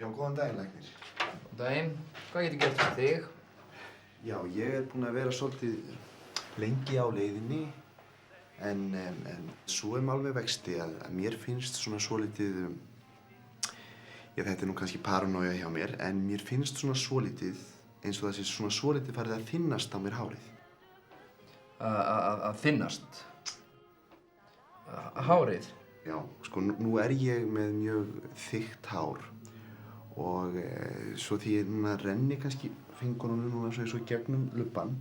Já, góðan daginn, læknir. Góðan daginn. Hvað get ég gert fyrir þig? Já, ég er búinn að vera svolítið lengi á leiðinni, en svo er mál við vexti að mér finnst svona svolítið, já, þetta er nú kannski paranoia hjá mér, en mér finnst svona svolítið, eins og það sé svona svolítið farið að þynnast á mér hárið. Að þynnast? Hárið? Já, sko, nú er ég með mjög þykkt hár og svo því ég núna renni kannski fingrunum núna svo gegnum lubbann,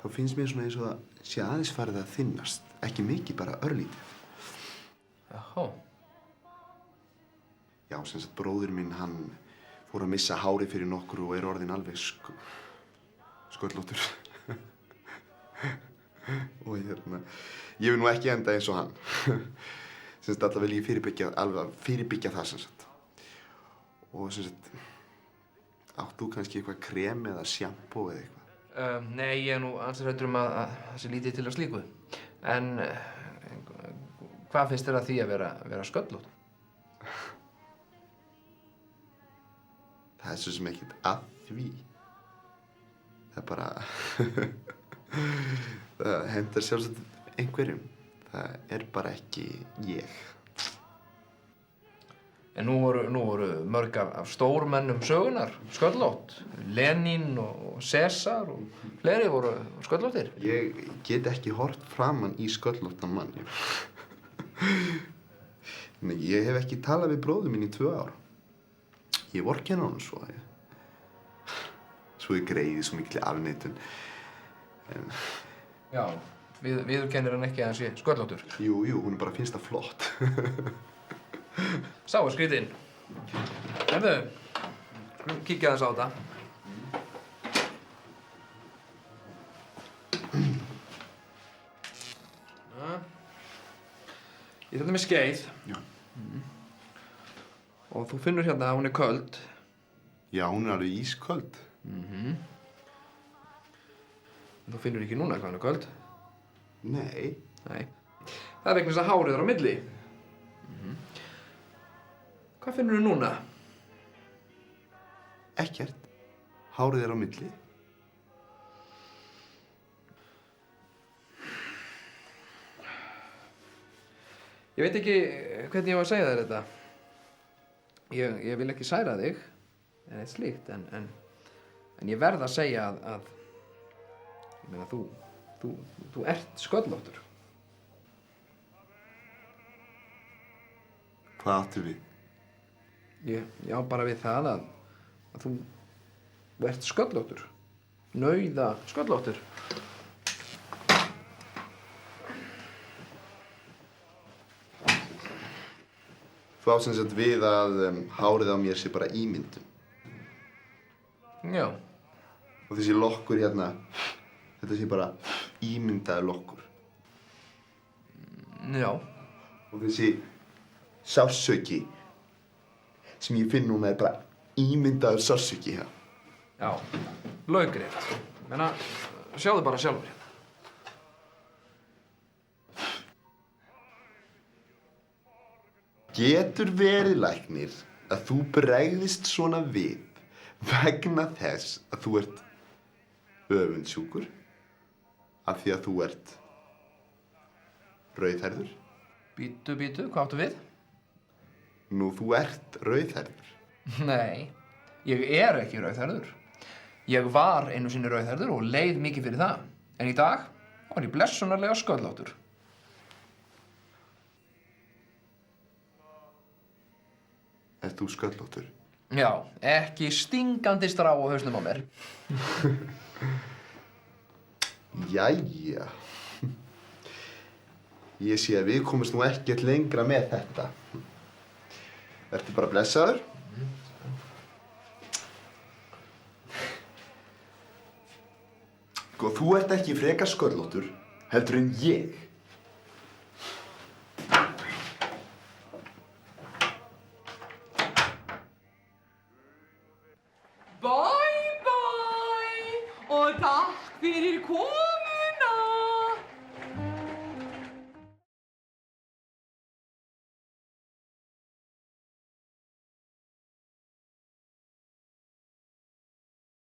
þá finnst mér svona eins og það sé aðeins farið að þynnast, ekki mikið, bara örlítið. Jáhá. Já, sem sagt bróðir minn, hann fór að missa hárið fyrir nokkru og er orðinn alveg sköllóttur. Og ég vil nú ekki enda eins og hann. Sem sagt, alltaf vil ég fyrirbyggja það, sem sagt. Og sem sagt, átt þú kannski eitthvað krem eða sjampó eða eitthvað? Nei, ég er nú ansið hræddur að það sé lítið til að slíku. En hvað finnst þér að því að vera sköllótt? Það er svo sem ekkert að því. Það er bara... það hentar sjálfsagt einhverjum. Það er bara ekki ég. En nú voru mörg af stórmennum sögunar sköllótt. Lenín og Sesar og fleiri voru sköllóttir. Ég get ekki hort framan í sköllóttan mann. Nei, ég hef ekki talað við bróður minn í 2 ár. Ég vorkenni honum svo. Svo ég greiði svo mikil afneitun. Já, viðurkennir hann ekki að hann sé sköllóttur? Jú, hún bara finnst það flott. Sá er skrítinn. Herðu, kíkja aðeins á þetta. Ég þetta með skeið. Já. Og þú finnur hérna að hún er köld. Já, hún er alveg ísköld. Þú finnur ekki núna hvað hún er köld. Nei. Nei. Það er vegna þess að hárið er á milli. Hvað finnur þú núna? Ekkert. Hárið er á milli. Ég veit ekki hvernig ég á að segja þér þetta. Ég vil ekki særa þig, en eitt slíkt, en ég verð að segja að ég meina, þú ert sköllóttur. Hvað áttu við? Ég á bara við það að þú ert sköllóttur. Nauða sköllóttur. Þú átt sem sagt við að hárið á mér sé bara ímyndun. Já. Og þessi lokkur hérna, þetta sé bara ímyndaður lokkur. Já. Og þessi sársauki sem ég finn núna er bara ímyndaður sársauki hérna. Já, laukrétt. Menna, sjáðu bara sjálfur hérna. Getur verið, læknir, að þú bregðist svona við vegna þess að þú ert öfundsjúkur af því að þú ert rauðhærður? Bíddu, hvað áttu við? Nú, þú ert rauðhærður. Nei, ég er ekki rauðhærður. Ég var einu sinni rauðhærður og leið mikið fyrir það. En í dag var ég blessunarlega sköllóttur. Ert þú sköllóttur? Já, ekki stingandi strá á hausnum á mér. Jæja. Ég sé að við komumst nú ekkert lengra með þetta. Vertu bara blessaður. Sko, þú ert ekki frekar sköllóttur, heldur en ég. Bye bye og takk fyrir komuna.